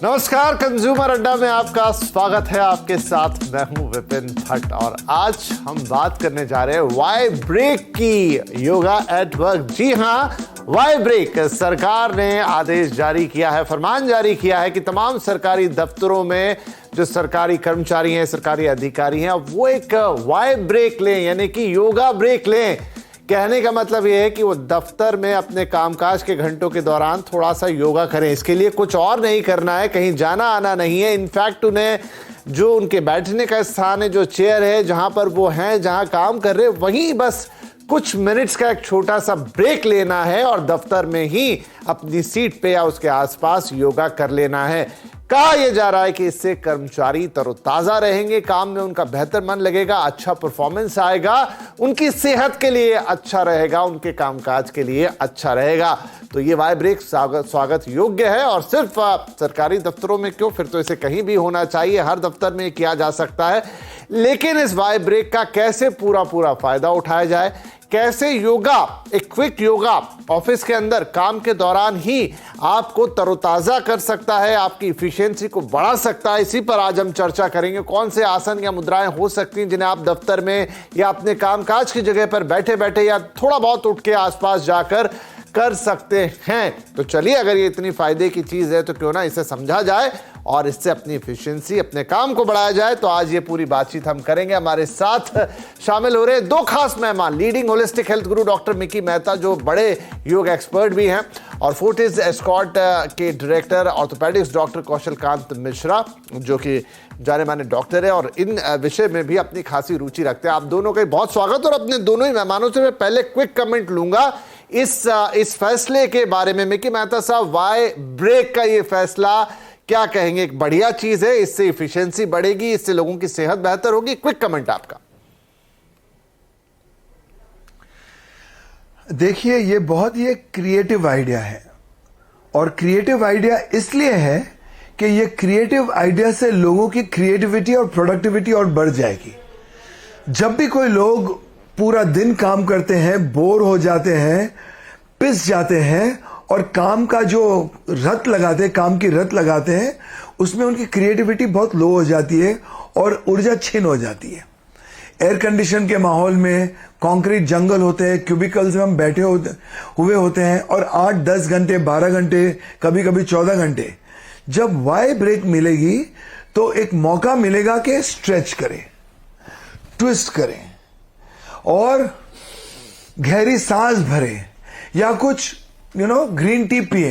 नमस्कार, कंज्यूमर अड्डा में आपका स्वागत है। आपके साथ मैं हूं विपिन भट्ट और आज हम बात करने जा रहे हैं वाई ब्रेक की, योगा एट वर्क। जी हां, वाई ब्रेक। सरकार ने आदेश जारी किया है, फरमान जारी किया है कि तमाम सरकारी दफ्तरों में जो सरकारी कर्मचारी हैं, सरकारी अधिकारी हैं, वो एक वाई ब्रेक लें, यानी कि योगा ब्रेक लें। कहने का मतलब यह है कि वो दफ्तर में अपने कामकाज के घंटों के दौरान थोड़ा सा योगा करें। इसके लिए कुछ और नहीं करना है, कहीं जाना आना नहीं है। इनफैक्ट उन्हें जो उनके बैठने का स्थान है, जो चेयर है, जहां पर वो हैं, जहां काम कर रहे हैं, वहीं बस कुछ मिनट्स का एक छोटा सा ब्रेक लेना है और दफ्तर में ही अपनी सीट पे या उसके आसपास योगा कर लेना है। कहा यह जा रहा है कि इससे कर्मचारी तरोताजा रहेंगे, काम में उनका बेहतर मन लगेगा, अच्छा परफॉर्मेंस आएगा, उनकी सेहत के लिए अच्छा रहेगा, उनके कामकाज के लिए अच्छा रहेगा। तो ये वाई ब्रेक स्वागत योग्य है। और सिर्फ सरकारी दफ्तरों में क्यों, फिर तो इसे कहीं भी होना चाहिए, हर दफ्तर में किया जा सकता है। लेकिन इस वाई ब्रेक का कैसे पूरा फायदा उठाया जाए, कैसे योगा, एक क्विक योगा ऑफिस के अंदर काम के दौरान ही आपको तरोताजा कर सकता है, आपकी इफिशियंसी को बढ़ा सकता है, इसी पर आज हम चर्चा करेंगे। कौन से आसन या मुद्राएं हो सकती हैं जिन्हें आप दफ्तर में या अपने कामकाज की जगह पर बैठे बैठे या थोड़ा बहुत उठ के आसपास जाकर कर सकते हैं। तो चलिए, अगर ये इतनी फायदे की चीज है तो क्यों ना इसे समझा जाए और इससे अपनी एफिशिएंसी, अपने काम को बढ़ाया जाए। तो आज ये पूरी बातचीत हम करेंगे। हमारे साथ शामिल हो रहे दो खास मेहमान, लीडिंग होलिस्टिक हेल्थ गुरु डॉक्टर मिकी मेहता, जो बड़े योग एक्सपर्ट भी हैं, और फोर्टिस एस्कॉर्ट के डायरेक्टर ऑर्थोपेडिक्स डॉक्टर कौशल कांत मिश्रा, जो कि जाने माने डॉक्टर है और इन विषय में भी अपनी खासी रुचि रखते हैं। आप दोनों का बहुत स्वागत। और अपने दोनों ही मेहमानों से मैं पहले क्विक कमेंट लूंगा इस फैसले के बारे में। मिकी मेहता साहब, वाई ब्रेक का ये फैसला क्या कहेंगे? एक बढ़िया चीज है, इससे एफिशिएंसी बढ़ेगी, इससे लोगों की सेहत बेहतर होगी। क्विक कमेंट आपका। देखिए, ये बहुत ही एक क्रिएटिव आइडिया है, और क्रिएटिव आइडिया इसलिए है कि ये क्रिएटिव आइडिया से लोगों की क्रिएटिविटी और प्रोडक्टिविटी और बढ़ जाएगी। जब भी कोई लोग पूरा दिन काम करते हैं, बोर हो जाते हैं, पिस जाते हैं और काम का जो रत लगाते हैं, काम की रत लगाते हैं, उसमें उनकी क्रिएटिविटी बहुत लो हो जाती है और ऊर्जा क्षीण हो जाती है। एयर कंडीशन के माहौल में कंक्रीट जंगल होते हैं, क्यूबिकल्स में हम बैठे हुए होते हैं और 8-10 घंटे, 12 घंटे, कभी कभी 14 घंटे। जब वाई ब्रेक मिलेगी तो एक मौका मिलेगा कि स्ट्रेच करें, ट्विस्ट करें और गहरी सांस भरें या कुछ ग्रीन टी पिए,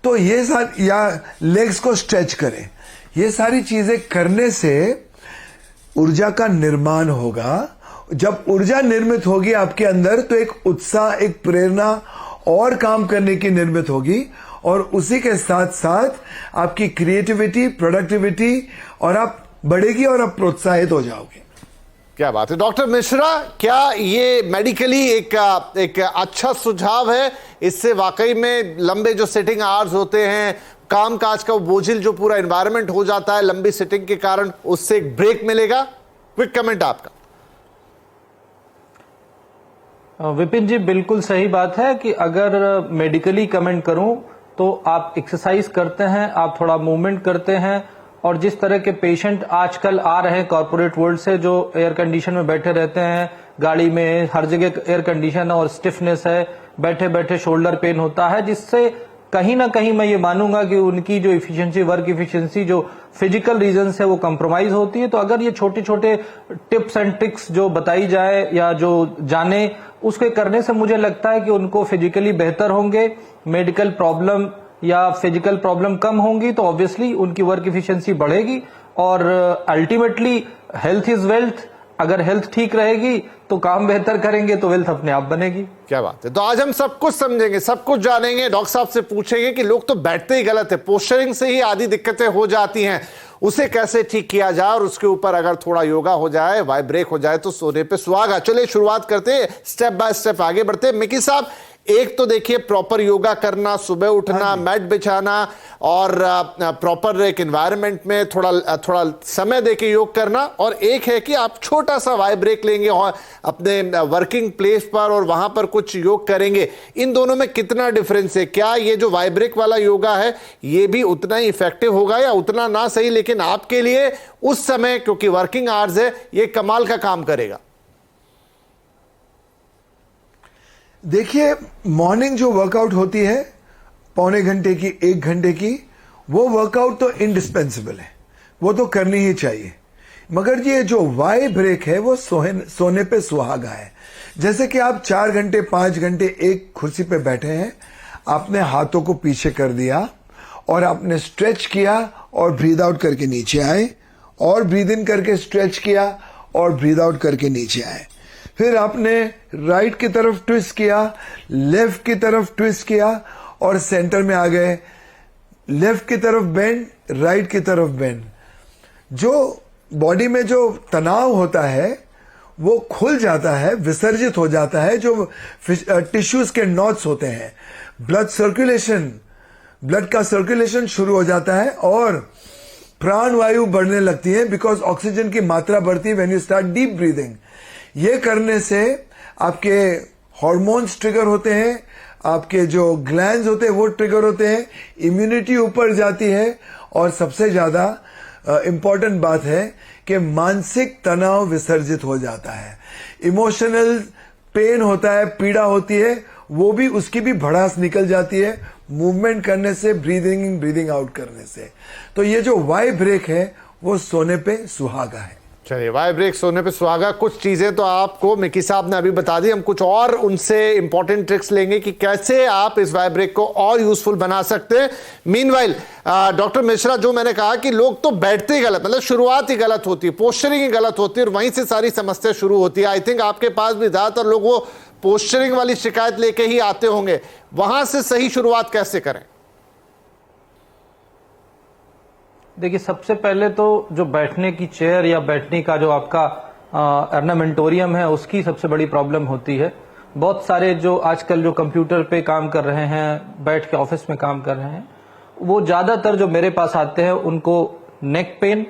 तो ये सारी, या लेग्स को स्ट्रेच करें। ये सारी चीजें करने से ऊर्जा का निर्माण होगा। जब ऊर्जा निर्मित होगी आपके अंदर, तो एक उत्साह, एक प्रेरणा और काम करने की निर्मित होगी, और उसी के साथ साथ आपकी क्रिएटिविटी, प्रोडक्टिविटी और आप बढ़ेगी और आप प्रोत्साहित हो जाओगे। क्या बात है डॉक्टर मिश्रा, क्या ये मेडिकली एक अच्छा सुझाव है? इससे वाकई में लंबे जो सिटिंग आवर्स होते हैं, काम काज का बोझिल जो पूरा एनवायरनमेंट हो जाता है लंबी सिटिंग के कारण, उससे एक ब्रेक मिलेगा? क्विक कमेंट आपका। विपिन जी, बिल्कुल सही बात है कि अगर मेडिकली कमेंट करूं तो आप एक्सरसाइज करते हैं, आप थोड़ा मूवमेंट करते हैं, और जिस तरह के पेशेंट आजकल आ रहे हैं कॉर्पोरेट वर्ल्ड से, जो एयर कंडीशन में बैठे रहते हैं, गाड़ी में हर जगह एयर कंडीशन और स्टिफनेस है, बैठे बैठे शोल्डर पेन होता है, जिससे कहीं ना कहीं मैं ये मानूंगा कि उनकी जो इफिशिएंसी, वर्क इफिशिएंसी, जो फिजिकल रीजन है, वो कंप्रोमाइज होती है। तो अगर ये छोटे छोटे टिप्स एंड ट्रिक्स जो बताई जाए या जो जाने, उसके करने से मुझे लगता है कि उनको फिजिकली बेहतर होंगे, मेडिकल प्रॉब्लम या फिजिकल प्रॉब्लम कम होंगी, तो ऑब्वियसली उनकी वर्क इफिशिएंसी बढ़ेगी और अल्टीमेटली हेल्थ इज वेल्थ। अगर हेल्थ ठीक रहेगी तो काम बेहतर करेंगे तो वेल्थ अपने आप बनेगी। क्या बात है। तो आज हम सब कुछ समझेंगे, सब कुछ जानेंगे। डॉक्टर साहब से पूछेंगे कि लोग तो बैठते ही गलत है, पोस्चरिंग से ही आधी दिक्कतें हो जाती हैं, उसे कैसे ठीक किया जाए, और उसके ऊपर अगर थोड़ा योगा हो जाए, वाई ब्रेक हो जाए, तो सोने पे सुहागा। चलिए शुरुआत करते हैं, स्टेप बाय स्टेप आगे बढ़ते हैं। मिकी साहब, एक तो देखिए प्रॉपर योगा करना, सुबह उठना, मैट बिछाना, और प्रॉपर एक एनवायरनमेंट में थोड़ा समय देके योग करना, और एक है कि आप छोटा सा वाई ब्रेक लेंगे और अपने वर्किंग प्लेस पर और वहां पर कुछ योग करेंगे। इन दोनों में कितना डिफरेंस है? क्या ये जो वाई ब्रेक वाला योगा है ये भी उतना ही इफेक्टिव होगा या उतना ना सही, लेकिन आपके लिए उस समय क्योंकि वर्किंग आवर्स है ये कमाल का काम करेगा? देखिए, मॉर्निंग जो वर्कआउट होती है पौने घंटे की, 1 घंटे की, वो वर्कआउट तो इंडिस्पेंसिबल है, वो तो करनी ही चाहिए। मगर ये जो वाई ब्रेक है वो सोने पे सुहागा है। जैसे कि आप 4 घंटे 5 घंटे एक कुर्सी पे बैठे हैं, आपने हाथों को पीछे कर दिया और आपने स्ट्रेच किया और ब्रीद आउट करके नीचे आए, और ब्रीद इन करके स्ट्रेच किया और ब्रीद आउट करके नीचे आए। फिर आपने राइट की तरफ ट्विस्ट किया, लेफ्ट की तरफ ट्विस्ट किया और सेंटर में आ गए। लेफ्ट की तरफ बेंड, राइट की तरफ बेंड। जो बॉडी में जो तनाव होता है वो खुल जाता है, विसर्जित हो जाता है। जो टिश्यूज के नॉट्स होते हैं, ब्लड का सर्कुलेशन शुरू हो जाता है और प्राण वायु बढ़ने लगती है, बिकॉज ऑक्सीजन की मात्रा बढ़ती है when you start deep breathing. ये करने से आपके हार्मोन्स ट्रिगर होते हैं, आपके जो ग्लैंड्स होते हैं वो ट्रिगर होते हैं, इम्यूनिटी ऊपर जाती है, और सबसे ज्यादा इंपॉर्टेंट बात है कि मानसिक तनाव विसर्जित हो जाता है। इमोशनल पेन होता है, पीड़ा होती है, वो भी, उसकी भी भड़ास निकल जाती है मूवमेंट करने से, ब्रीदिंग इन ब्रीदिंग आउट करने से। तो ये जो वाई ब्रेक है वो सोने पे सुहागा है। चलिए, वाई ब्रेक सोने पे सुहागा। कुछ चीजें तो आपको मिकी साहब ने अभी बता दी, हम कुछ और उनसे इंपॉर्टेंट ट्रिक्स लेंगे कि कैसे आप इस वाई ब्रेक को और यूजफुल बना सकते हैं। मीनवाइल डॉक्टर मिश्रा, जो मैंने कहा कि लोग तो बैठते ही गलत, मतलब शुरुआत ही गलत होती है, पोस्चरिंग ही गलत होती है और वहीं से सारी समस्या शुरू होती है। आई थिंक आपके पास भी ज्यादातर लोग वो पोस्चरिंग वाली शिकायत लेके ही आते होंगे, वहां से सही शुरुआत कैसे करें? देखिए, सबसे पहले तो जो बैठने की चेयर या बैठने का जो आपका अर्नामेंटोरियम है उसकी सबसे बड़ी प्रॉब्लम होती है। बहुत सारे जो आजकल जो कंप्यूटर पे काम कर रहे हैं, बैठ के ऑफिस में काम कर रहे हैं, वो ज्यादातर जो मेरे पास आते हैं उनको neck pain,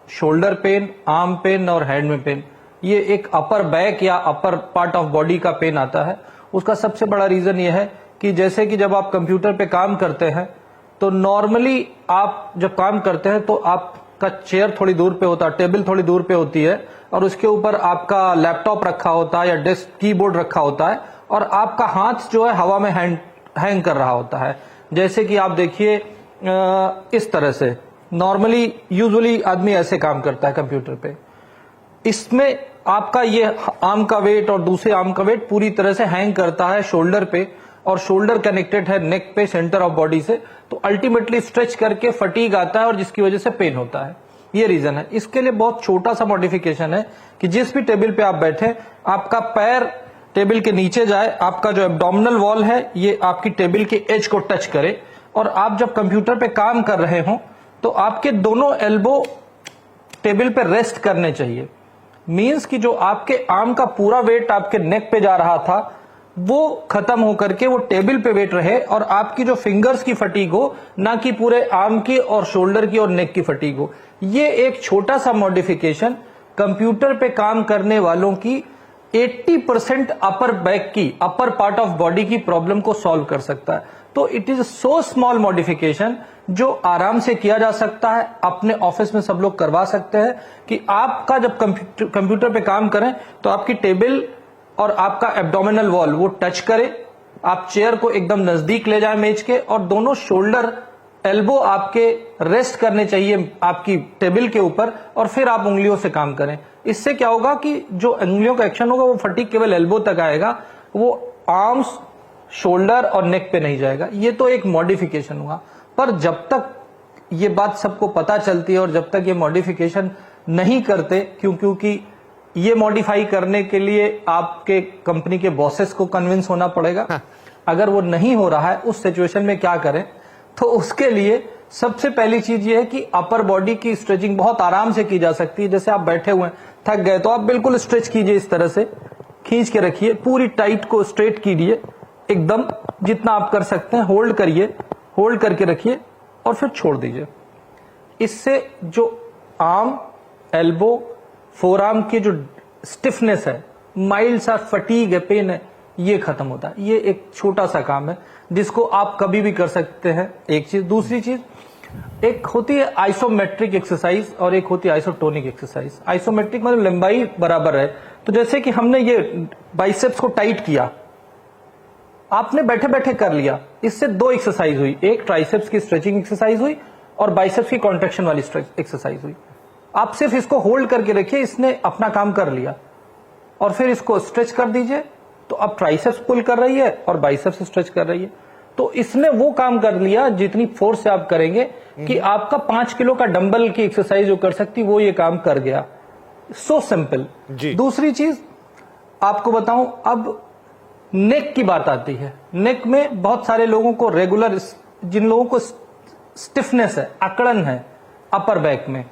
shoulder pain, arm pain और हैंड में पेन, ये एक अपर बैक या अपर पार्ट ऑफ बॉडी का पेन आता है। उसका सबसे बड़ा रीजन ये है कि जैसे कि जब आप कंप्यूटर पे काम करते हैं तो नॉर्मली आप जब काम करते हैं तो आपका चेयर थोड़ी दूर पे होता है, टेबल थोड़ी दूर पे होती है, और उसके ऊपर आपका लैपटॉप रखा होता है या डेस्क कीबोर्ड रखा होता है, और आपका हाथ जो है हवा में हैंग कर रहा होता है। जैसे कि आप देखिए इस तरह से नॉर्मली यूजुअली आदमी ऐसे काम करता है कंप्यूटर पे। इसमें आपका ये आर्म का वेट और दूसरे आर्म का वेट पूरी तरह से हैंग करता है शोल्डर पे, और शोल्डर कनेक्टेड है नेक पे, सेंटर ऑफ बॉडी से, तो अल्टीमेटली स्ट्रेच करके फटीग आता है और जिसकी वजह से पेन होता है। ये रीजन है। इसके लिए बहुत छोटा सा मॉडिफिकेशन है कि जिस भी टेबल पे आप बैठे, आपका पैर टेबल के नीचे जाए, आपका जो एब्डोमिनल वॉल है ये आपकी टेबल के एज को टच करे, और आप जब कंप्यूटर पे काम कर रहे हो तो आपके दोनों एल्बो टेबल पे रेस्ट करने चाहिए। मीन्स कि जो आपके आर्म का पूरा वेट आपके नेक पे जा रहा था वो खत्म होकर के वो टेबल पे वेट रहे, और आपकी जो फिंगर्स की फटीग हो, ना कि पूरे आर्म की और शोल्डर की और नेक की फटीग हो। ये एक छोटा सा मॉडिफिकेशन कंप्यूटर पे काम करने वालों की 80% अपर बैक की, अपर पार्ट ऑफ बॉडी की प्रॉब्लम को सॉल्व कर सकता है। तो it is so small modification जो आराम से किया जा सकता है, अपने ऑफिस में सब लोग करवा सकते हैं कि आपका जब कंप्यूटर पे काम करें तो आपकी टेबल और आपका एब्डोमिनल वॉल वो टच करे, आप चेयर को एकदम नजदीक ले जाएं मेज के, और दोनों शोल्डर एल्बो आपके रेस्ट करने चाहिए आपकी टेबल के ऊपर, और फिर आप उंगलियों से काम करें। इससे क्या होगा कि जो उंगलियों का एक्शन होगा वो फटीग केवल एल्बो तक आएगा, वो आर्म्स, शोल्डर और नेक पे नहीं जाएगा। ये तो एक मॉडिफिकेशन हुआ। पर जब तक ये बात सबको पता चलती है और जब तक ये मॉडिफिकेशन नहीं करते, क्योंकि ये मॉडिफाई करने के लिए आपके कंपनी के बॉसेस को कन्विंस होना पड़ेगा। अगर वो नहीं हो रहा है, उस सिचुएशन में क्या करें? तो उसके लिए सबसे पहली चीज ये है कि अपर बॉडी की स्ट्रेचिंग बहुत आराम से की जा सकती है। जैसे आप बैठे हुए हैं, थक गए, तो आप बिल्कुल स्ट्रेच कीजिए, इस तरह से खींच के रखिए, पूरी टाइट को स्ट्रेट कीजिए एकदम, जितना आप कर सकते हैं होल्ड करिए, होल्ड करके रखिए, और फिर छोड़ दीजिए। इससे जो आर्म, एल्बो, फोर आर्म की जो स्टिफनेस है, माइल्ड सा फटीग है, पेन है, ये खत्म होता है। ये एक छोटा सा काम है जिसको आप कभी भी कर सकते हैं, एक चीज। दूसरी चीज, एक होती है आइसोमेट्रिक एक्सरसाइज और एक होती है आइसोटोनिक एक्सरसाइज। आइसोमेट्रिक मतलब लंबाई बराबर है। तो जैसे कि हमने ये बाइसेप्स को टाइट किया, आपने बैठे बैठे कर लिया, इससे दो एक्सरसाइज हुई, एक ट्राइसेप्स की स्ट्रेचिंग एक्सरसाइज हुई और बाइसेप्स की कॉन्ट्रैक्शन वाली एक्सरसाइज हुई। आप सिर्फ इसको होल्ड करके रखिए, इसने अपना काम कर लिया, और फिर इसको स्ट्रेच कर दीजिए, तो अब ट्राइसेप्स पुल कर रही है और बाइसेप्स स्ट्रेच कर रही है। तो इसने वो काम कर लिया जितनी फोर्स से आप करेंगे कि आपका 5 किलो का डंबल की एक्सरसाइज जो कर सकती, वो ये काम कर गया। So simple. दूसरी चीज आपको बताऊं, अब नेक की बात आती है। नेक में बहुत सारे लोगों को रेगुलर, जिन लोगों को स्टिफनेस है, अकड़न है अपर बैक में,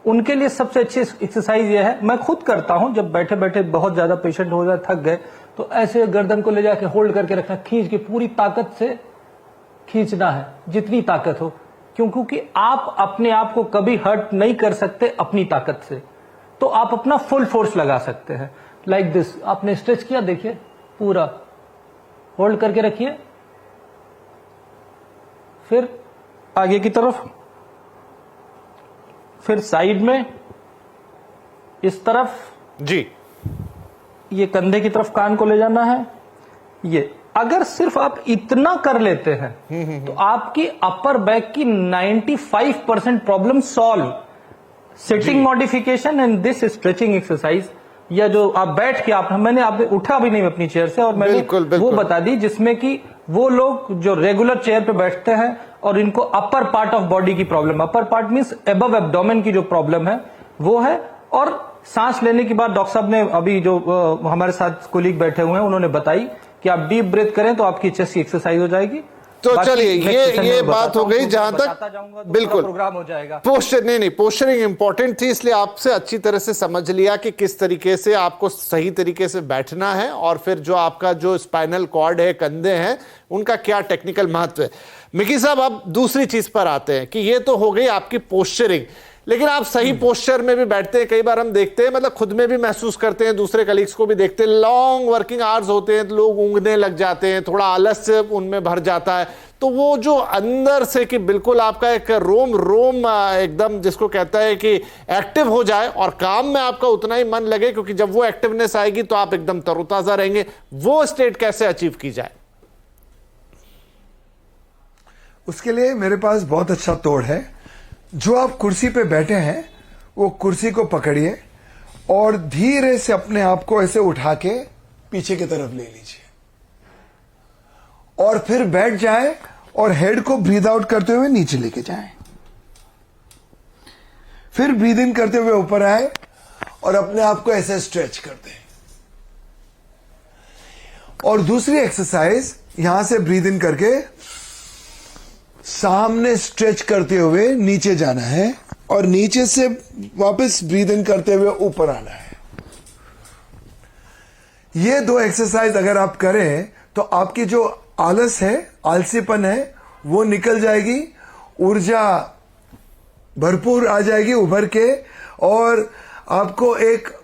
उनके लिए सबसे अच्छी एक्सरसाइज यह है, मैं खुद करता हूं। जब बैठे बैठे बहुत ज्यादा पेशेंट हो जाए, थक गए, तो ऐसे गर्दन को ले जाके होल्ड करके रखना, खींच के पूरी ताकत से खींचना है, जितनी ताकत हो, क्योंकि आप अपने आप को कभी हर्ट नहीं कर सकते अपनी ताकत से। तो आप अपना फुल फोर्स लगा सकते हैं। लाइक दिस, आपने स्ट्रेच किया, देखिए पूरा होल्ड करके रखिए, फिर आगे की तरफ, फिर साइड में, इस तरफ जी, ये कंधे की तरफ कान को ले जाना है। ये अगर सिर्फ आप इतना कर लेते हैं तो आपकी अपर बैक की 95% problem solve. Sitting modification and this stretching exercise, या जो आप बैठ के मैंने आप उठा भी नहीं अपनी चेयर से, और मैंने बिल्कुल। वो बता दी, जिसमें कि वो लोग जो रेगुलर चेयर पे बैठते हैं और इनको अपर पार्ट ऑफ बॉडी की problem, upper part means above abdomen की जो प्रॉब्लम है वो है। और सांस लेने के बाद डॉक्टर साहब ने अभी जो हमारे साथ कोलीग बैठे हुए हैं, उन्होंने बताई कि आप डीप ब्रेथ करें तो आपकी चेस्ट की एक्सरसाइज हो जाएगी। तो चलिए, ये बात हो गई जहां तक, बिल्कुल प्रोग्राम हो जाएगा। पोस्चर, नहीं, पोस्चरिंग इंपॉर्टेंट थी, इसलिए आपसे अच्छी तरह से समझ लिया कि किस तरीके से आपको सही तरीके से बैठना है, और फिर जो आपका जो स्पाइनल कॉर्ड है, कंधे हैं, उनका क्या टेक्निकल महत्व है। मिकी साहब, अब दूसरी चीज पर आते हैं कि ये तो हो गई आपकी पोस्चरिंग, लेकिन आप सही पोस्चर में भी बैठते हैं, कई बार हम देखते हैं, मतलब खुद में भी महसूस करते हैं, दूसरे कलीग्स को भी देखते हैं, लॉन्ग वर्किंग आवर्स होते हैं तो लोग ऊँघने लग जाते हैं, थोड़ा आलस से उनमें भर जाता है। तो वो जो अंदर से कि बिल्कुल आपका एक रोम रोम एकदम जिसको कहता है कि एक्टिव हो जाए और काम में आपका उतना ही मन लगे, क्योंकि जब वो एक्टिवनेस आएगी तो आप एकदम तरोताजा रहेंगे, वो स्टेट कैसे अचीव की जाए? उसके लिए मेरे पास बहुत अच्छा तोड़ है। जो आप कुर्सी पे बैठे हैं, वो कुर्सी को पकड़िए और धीरे से अपने आप को ऐसे उठा के पीछे की तरफ ले लीजिए, और फिर बैठ जाएं और हेड को ब्रीद आउट करते हुए नीचे लेके जाएं। फिर ब्रीद इन करते हुए ऊपर आए और अपने आप को ऐसे स्ट्रेच कर दें। और दूसरी एक्सरसाइज, यहां से ब्रीद इन करके सामने स्ट्रेच करते हुए नीचे जाना है, और नीचे से वापस ब्रीद इन करते हुए ऊपर आना है। ये दो एक्सरसाइज अगर आप करें तो आपकी जो आलस है, आलसीपन है, वो निकल जाएगी, ऊर्जा भरपूर आ जाएगी उभर के, और आपको एक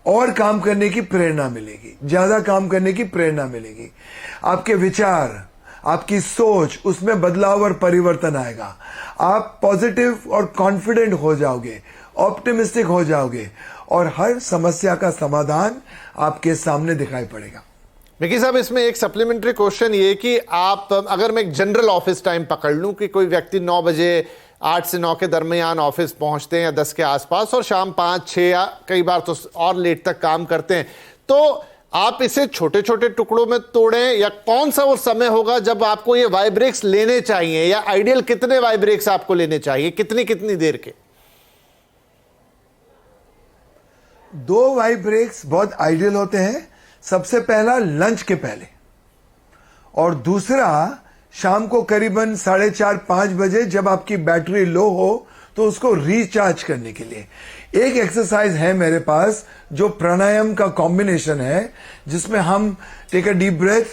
और काम करने की प्रेरणा मिलेगी, ज्यादा काम करने की प्रेरणा मिलेगी। आपके विचार, आपकी सोच, उसमें बदलाव और परिवर्तन आएगा। आप पॉजिटिव और कॉन्फिडेंट हो जाओगे, ऑप्टिमिस्टिक हो जाओगे, और हर समस्या का समाधान आपके सामने दिखाई पड़ेगा। मिकी साहब, इसमें एक सप्लीमेंट्री क्वेश्चन ये कि आप, अगर मैं एक जनरल ऑफिस टाइम पकड़ लूं कि कोई व्यक्ति 9 बजे 8 से 9 के दरमियान ऑफिस पहुंचते हैं या 10 के आसपास, और शाम 5, 6 या कई बार तो और लेट तक काम करते हैं, तो आप इसे छोटे छोटे टुकड़ों में तोड़ें, या कौन सा वो समय होगा जब आपको ये वाइब्रेक्स लेने चाहिए, या आइडियल कितने वाइब्रेक्स आपको लेने चाहिए, कितनी कितनी देर के? 2 वाइब्रेक्स बहुत आइडियल होते हैं। सबसे पहला लंच के पहले, और दूसरा शाम को करीबन 4:30-5 बजे जब आपकी बैटरी लो हो तो उसको रिचार्ज करने के लिए। एक एक्सरसाइज है मेरे पास जो प्राणायाम का कॉम्बिनेशन है, जिसमें हम टेक अ डीप ब्रेथ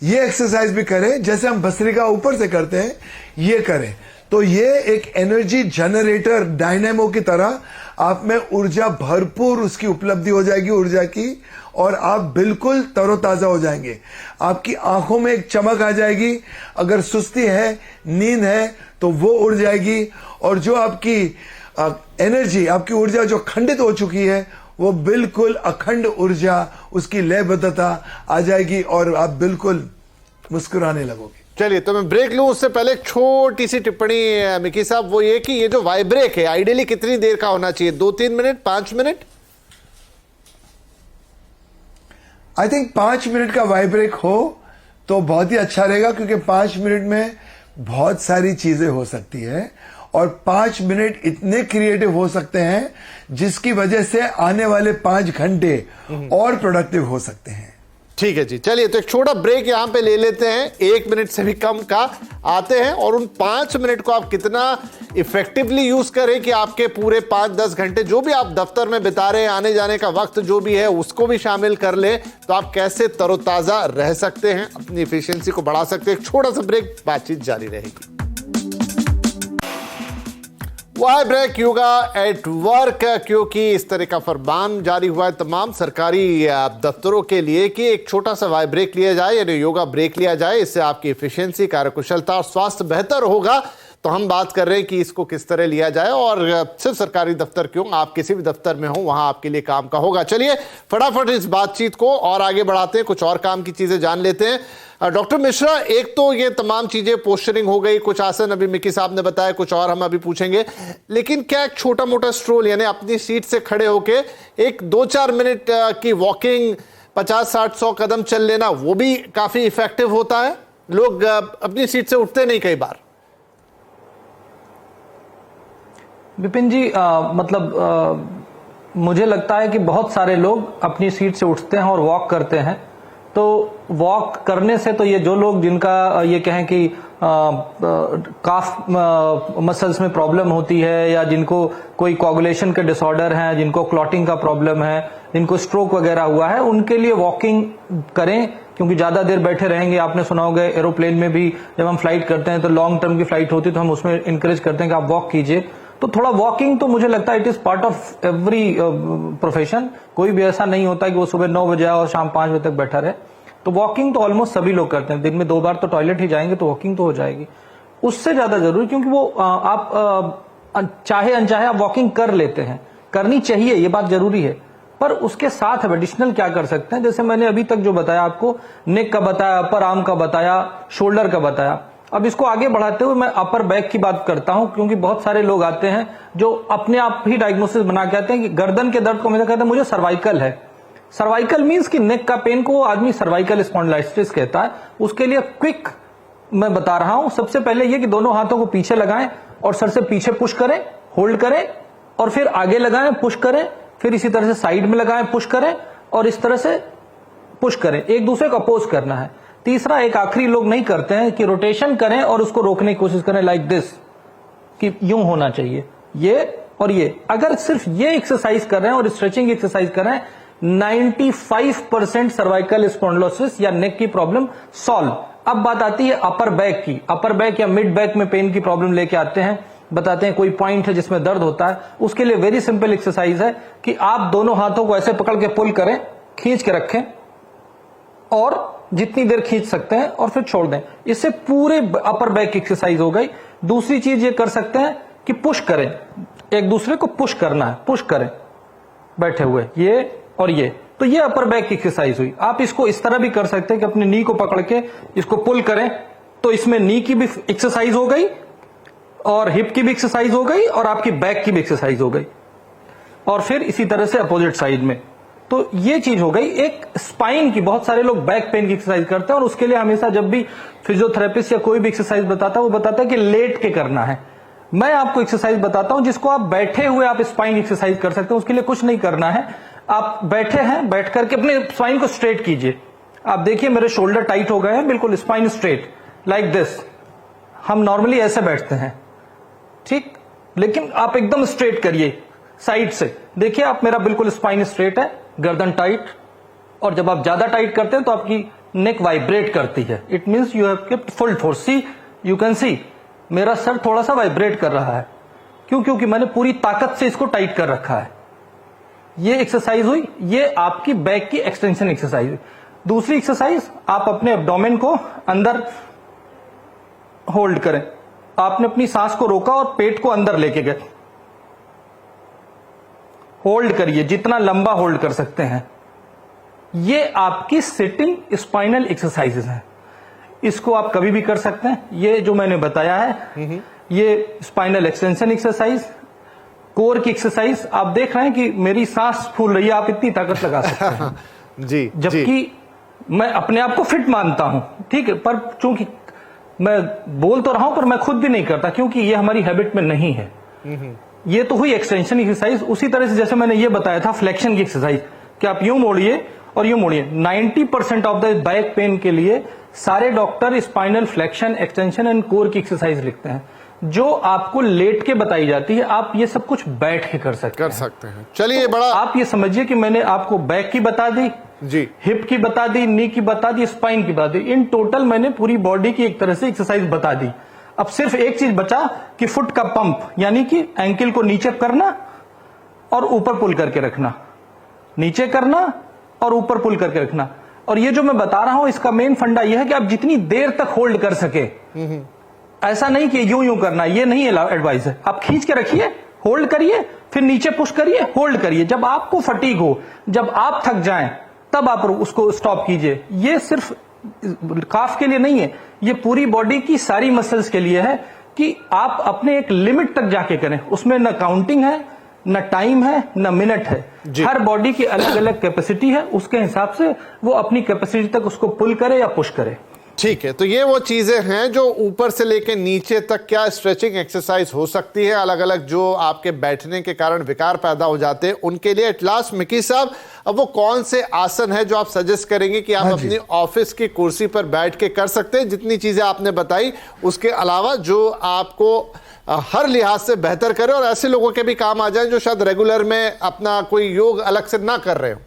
ये एक्सरसाइज भी करें, जैसे हम भस्त्रिका ऊपर से करते हैं ये करें, तो ये एक एनर्जी जनरेटर डायनेमो की तरह आप में ऊर्जा भरपूर उसकी उपलब्धि हो जाएगी ऊर्जा की, और आप बिल्कुल तरोताजा हो जाएंगे। आपकी आंखों में एक चमक आ जाएगी, अगर सुस्ती है, नींद है तो वो उड़ जाएगी, और जो आपकी एनर्जी, आपकी ऊर्जा जो खंडित हो चुकी है वो बिल्कुल अखंड ऊर्जा, उसकी लयबद्धता आ जाएगी और आप बिल्कुल मुस्कुराने लगोगे। चलिए, तो मैं ब्रेक लूं उससे पहले एक छोटी सी टिप्पणी मिकी साहब, वो ये कि ये जो वाई ब्रेक है आइडियली कितनी देर का होना चाहिए? 2-3 minute, 5 minute? I think 5 minute का वाई ब्रेक हो तो बहुत ही अच्छा रहेगा, क्योंकि 5 मिनट में बहुत सारी चीजें हो सकती है और 5 मिनट इतने क्रिएटिव हो सकते हैं जिसकी वजह से आने वाले 5 घंटे और प्रोडक्टिव हो सकते हैं। ठीक है जी, चलिए तो एक छोटा ब्रेक यहां पे ले लेते हैं, 1 मिनट से भी कम का आते हैं, और उन 5 मिनट को आप कितना इफेक्टिवली यूज करें कि आपके पूरे 5-10 घंटे जो भी आप दफ्तर में बिता रहे हैं, आने जाने का वक्त जो भी है उसको भी शामिल कर ले, तो आप कैसे तरोताजा रह सकते हैं, अपनी एफिशिएंसी को बढ़ा सकते हैं। एक छोटा सा ब्रेक, बातचीत जारी रहेगी। Why break yoga at work, क्योंकि इस तरह का फरमान जारी हुआ है तमाम सरकारी दफ्तरों के लिए कि एक छोटा सा वाई ब्रेक लिया जाए, यानी योगा ब्रेक लिया जाए, इससे आपकी एफिशिएंसी, कार्यकुशलता और स्वास्थ्य बेहतर होगा। तो हम बात कर रहे हैं कि इसको किस तरह लिया जाए, और सिर्फ सरकारी दफ्तर क्यों, आप किसी भी दफ्तर में हो वहां आपके लिए काम का होगा। चलिए फटाफट इस बातचीत को और आगे बढ़ाते हैं, कुछ और काम की चीजें जान लेते हैं। डॉक्टर मिश्रा, एक तो ये तमाम चीजें पोस्चरिंग हो गई, कुछ आसन अभी मिकी साहब ने बताया, कुछ और हम अभी पूछेंगे, लेकिन क्या एक छोटा मोटा स्ट्रोल, यानी अपनी सीट से खड़े होके एक 2-4 मिनट की वॉकिंग, 50-60-100 कदम चल लेना, वो भी काफी इफेक्टिव होता है? लोग अपनी सीट से उठते नहीं कई बार। विपिन जी, मुझे लगता है कि बहुत सारे लोग अपनी सीट से उठते हैं और वॉक करते हैं। तो वॉक करने से तो ये जो लोग जिनका ये कहें कि काफ मसल्स में प्रॉब्लम होती है, या जिनको कोई कोगुलेशन के डिसऑर्डर हैं, जिनको क्लॉटिंग का प्रॉब्लम है, जिनको स्ट्रोक वगैरह हुआ है, उनके लिए वॉकिंग करें, क्योंकि ज्यादा देर बैठे रहेंगे। आपने सुना होगा एरोप्लेन में भी जब हम फ्लाइट करते हैं तो लॉन्ग टर्म की फ्लाइट होती है तो हम उसमें इंकरेज करते हैं कि आप वॉक कीजिए। तो थोड़ा वॉकिंग तो मुझे लगता है it is part of every profession. कोई भी ऐसा नहीं होता कि वो सुबह 9 बजे और शाम 5 बजे तक बैठा रहे। तो वॉकिंग तो ऑलमोस्ट सभी लोग करते हैं, दिन में 2 बार तो टॉयलेट ही जाएंगे तो वॉकिंग तो हो जाएगी। उससे ज्यादा जरूरी, क्योंकि वो आप चाहे अनचाहे आप वॉकिंग कर लेते हैं, करनी चाहिए, ये बात जरूरी है। पर उसके साथ एडिशनल क्या कर सकते हैं, जैसे मैंने अभी तक जो बताया आपको, नेक का बताया, अपर आर्म का बताया, शोल्डर का बताया। अब इसको आगे बढ़ाते हुए मैं अपर बैक की बात करता हूं, क्योंकि बहुत सारे लोग आते हैं जो अपने आप ही डायग्नोसिस बना के आते हैं कि गर्दन के दर्द को मुझे कहते हैं मुझे सर्वाइकल है। सर्वाइकल मींस कि नेक का पेन को आदमी सर्वाइकल स्पॉन्डिलाइटिस कहता है। उसके लिए क्विक मैं बता रहा हूं। सबसे पहले ये कि दोनों हाथों को पीछे लगाएं और सर से पीछे पुश करें, होल्ड करें, और फिर आगे लगाएं, पुश करें, फिर इसी तरह से साइड में लगाएं, पुश करें, और इस तरह से पुश करें। एक दूसरे को अपोज करना है। तीसरा, एक आखिरी लोग नहीं करते हैं कि रोटेशन करें और उसको रोकने की कोशिश करें, लाइक दिस, कि यूं होना चाहिए, ये और ये। अगर सिर्फ ये एक्सरसाइज कर रहे हैं और स्ट्रेचिंग एक्सरसाइज कर रहे हैं, 95% सर्वाइकल स्पॉन्डिलोसिस या नेक की प्रॉब्लम सॉल्व। अब बात आती है अपर बैक की। अपर बैक या मिड बैक में पेन की प्रॉब्लम लेके आते हैं, बताते हैं कोई पॉइंट है जिसमें दर्द होता है। उसके लिए वेरी सिंपल एक्सरसाइज है कि आप दोनों हाथों को ऐसे पकड़ के पुल करें, खींच के रखें, और जितनी देर खींच सकते हैं और फिर छोड़ दें। इससे पूरे अपर बैक एक्सरसाइज हो गई। दूसरी चीज ये कर सकते हैं कि पुश करें, एक दूसरे को पुश करना है, पुश करें बैठे हुए, ये और ये। तो ये अपर बैक की एक्सरसाइज हुई। आप इसको इस तरह भी कर सकते हैं कि अपने नी को पकड़ के इसको पुल करें, तो इसमें नी की भी एक्सरसाइज हो गई और हिप की भी एक्सरसाइज हो गई और आपकी बैक की भी एक्सरसाइज हो गई, और फिर इसी तरह से अपोजिट साइड में। तो ये चीज हो गई। एक स्पाइन की, बहुत सारे लोग बैक पेन की एक्सरसाइज करते हैं, और उसके लिए हमेशा जब भी फिजियोथेरेपिस्ट या कोई भी एक्सरसाइज बताता है वो बताता है कि लेट के करना है। मैं आपको एक्सरसाइज बताता हूं जिसको आप बैठे हुए आप स्पाइन एक्सरसाइज कर सकते हैं। उसके लिए कुछ नहीं करना है, आप बैठे हैं, बैठ करके अपने स्पाइन को स्ट्रेट कीजिए। आप देखिए मेरे शोल्डर टाइट हो गए हैं, बिल्कुल स्पाइन स्ट्रेट, लाइक दिस। हम नॉर्मली ऐसे बैठते हैं, ठीक, लेकिन आप एकदम स्ट्रेट करिए साइड से। देखिए आप, मेरा बिल्कुल स्पाइन स्ट्रेट है, गर्दन टाइट, और जब आप ज्यादा टाइट करते हैं तो आपकी नेक वाइब्रेट करती है, it means you have kept full force. See, you can see मेरा सर थोड़ा सा वाइब्रेट कर रहा है, क्यों? क्योंकि मैंने पूरी ताकत से इसको टाइट कर रखा है। ये एक्सरसाइज हुई, ये आपकी बैक की एक्सटेंशन एक्सरसाइज हुई। दूसरी एक्सरसाइज, आप अपने एब्डोमेन को अंदर होल्ड करें। आपने अपनी सांस को रोका और पेट को अंदर लेके गए, होल्ड करिए, जितना लंबा होल्ड कर सकते हैं। ये आपकी सिटिंग स्पाइनल एक्सरसाइजेस हैं, इसको आप कभी भी कर सकते हैं। ये जो मैंने बताया है, ये स्पाइनल एक्सटेंशन एक्सरसाइज, कोर की एक्सरसाइज। आप देख रहे हैं कि मेरी सांस फूल रही है, आप इतनी ताकत लगा सकते हैं जी, जबकि मैं अपने आप को फिट मानता हूं, ठीक है, पर चूंकि मैं बोल तो रहा हूं पर मैं खुद भी नहीं करता, क्योंकि ये हमारी हैबिट में नहीं है। ये तो हुई एक्सटेंशन एक्सरसाइज। उसी तरह से जैसे मैंने ये बताया था फ्लेक्शन की एक्सरसाइज, कि आप यूं मोड़िए और यूं मोड़िए। 90% ऑफ द बैक पेन के लिए सारे doctor spinal flexion, extension and core की एक्सरसाइज लिखते हैं, जो आपको लेट के बताई जाती है। आप ये सब कुछ बैठ के कर सकते हैं। चलिए, तो बड़ा आप ये समझिए कि मैंने आपको बैक की बता दी जी, हिप की बता दी, नी की बता दी, स्पाइन की बता दी। इन टोटल मैंने पूरी बॉडी की एक तरह से एक्सरसाइज बता दी। अब सिर्फ एक चीज बचा कि फुट का पंप, यानी कि एंकल को नीचे करना और ऊपर पुल करके रखना, नीचे करना और ऊपर पुल करके रखना। और ये जो मैं बता रहा हूं, इसका मेन फंडा यह है कि आप जितनी देर तक होल्ड कर सके, ऐसा नहीं कि यूं यूं करना, ये नहीं एडवाइस है। आप खींच के रखिए, होल्ड करिए, फिर नीचे पुश करिए, होल्ड करिए। जब आपको फटीग हो, जब आप थक जाएं, तब आप उसको स्टॉप कीजिए। ये सिर्फ काफ के लिए नहीं है, ये पूरी बॉडी की सारी मसल्स के लिए है कि आप अपने एक लिमिट तक जाके करें। उसमें न काउंटिंग है, न टाइम है, न मिनट है। हर बॉडी की अलग अलग कैपेसिटी है, उसके हिसाब से वो अपनी कैपेसिटी तक उसको पुल करे या पुश करे। ठीक है, तो ये वो चीजें हैं जो ऊपर से लेके नीचे तक क्या स्ट्रेचिंग एक्सरसाइज हो सकती है, अलग अलग जो आपके बैठने के कारण विकार पैदा हो जाते हैं उनके लिए। एट लास्ट मिकी साहब, अब वो कौन से आसन है जो आप सजेस्ट करेंगे कि आप अपनी ऑफिस की कुर्सी पर बैठ के कर सकते हैं? जितनी चीजें आपने बताई उसके अलावा जो आपको हर लिहाज से बेहतर करे और ऐसे लोगों के भी काम आ जाए जो शायद रेगुलर में अपना कोई योग अलग से ना कर रहे हो।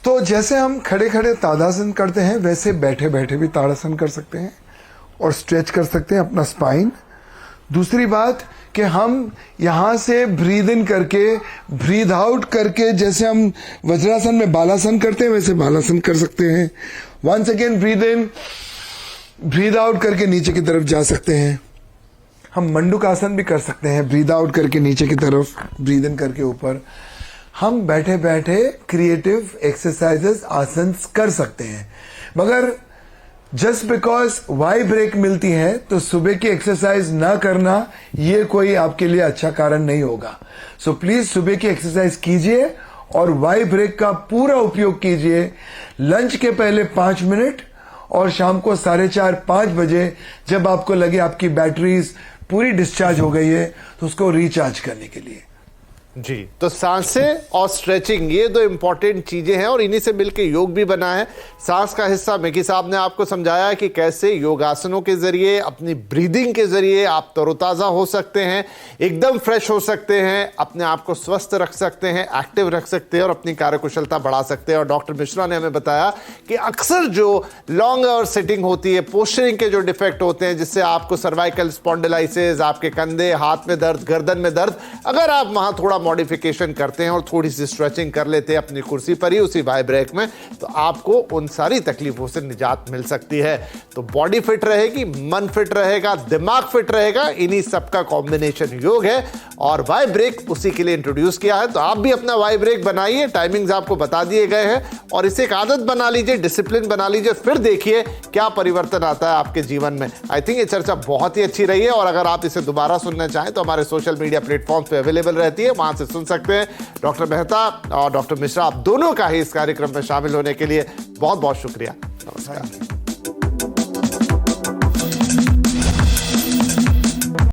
तो जैसे हम खड़े खड़े ताड़ासन करते हैं, वैसे बैठे बैठे भी ताड़ासन कर सकते हैं और स्ट्रेच कर सकते हैं अपना स्पाइन। दूसरी बात कि हम यहां से ब्रीद इन करके ब्रीद आउट करके, जैसे हम वज्रासन में बालासन करते हैं वैसे बालासन कर सकते हैं। Once again breathe in breathe out करके नीचे की तरफ जा सकते हैं। हम मंडूक आसन भी कर सकते हैं, ब्रीद आउट करके नीचे की तरफ, ब्रीद इन करके ऊपर। हम बैठे बैठे क्रिएटिव एक्सरसाइजेस, आसन कर सकते हैं। मगर जस्ट बिकॉज वाई ब्रेक मिलती है तो सुबह की एक्सरसाइज ना करना ये कोई आपके लिए अच्छा कारण नहीं होगा। सो प्लीज सुबह की एक्सरसाइज कीजिए और वाई ब्रेक का पूरा उपयोग कीजिए। लंच के पहले 5 मिनट और शाम को 4:30-5 बजे जब आपको लगे आपकी बैटरीज पूरी डिस्चार्ज हो गई है तो उसको रिचार्ज करने के लिए। जी, तो सांसें और स्ट्रेचिंग ये दो इंपॉर्टेंट चीजें हैं और इन्हीं से मिलकर योग भी बना है। सांस का हिस्सा मिकी साहब ने आपको समझाया कि कैसे योगासनों के जरिए, अपनी ब्रीदिंग के जरिए आप तरोताजा हो सकते हैं, एकदम फ्रेश हो सकते हैं, अपने आप को स्वस्थ रख सकते हैं, एक्टिव रख सकते हैं और अपनी कार्यकुशलता बढ़ा सकते हैं। और डॉक्टर मिश्रा ने हमें बताया कि अक्सर जो लॉन्ग और सिटिंग होती है, पोस्चरिंग के जो डिफेक्ट होते हैं, जिससे आपको सर्वाइकल स्पॉन्डिलाइसिस, आपके कंधे, हाथ में दर्द, गर्दन में दर्द, अगर आप वहां थोड़ा मॉडिफिकेशन करते हैं और थोड़ी सी स्ट्रेचिंग कर लेते हैं अपनी कुर्सी पर ही उसी वाई ब्रेक में, तो आपको उन सारी तकलीफों से निजात मिल सकती है। तो बॉडी फिट रहेगी, मन फिट रहेगा, दिमाग फिट रहेगा, इन्हीं सबका कॉम्बिनेशन योग है और वाई ब्रेक उसी के लिए इंट्रोड्यूस किया है। तो आप भी अपना वाई ब्रेक बनाइए, टाइमिंग्स आपको बता दिए गए हैं और इसे एक आदत बना लीजिए, डिसिप्लिन बना लीजिए, फिर देखिए क्या परिवर्तन आता है आपके जीवन में। आई थिंक ये चर्चा बहुत ही अच्छी रही है और अगर आप इसे दोबारा सुनना चाहें तो हमारे सोशल मीडिया प्लेटफॉर्म पे अवेलेबल रहती है, वहां से सुन सकते हैं। डॉक्टर मेहता और डॉक्टर मिश्रा, आप दोनों का ही इस कार्यक्रम में शामिल होने के लिए बहुत बहुत शुक्रिया। नमस्कार।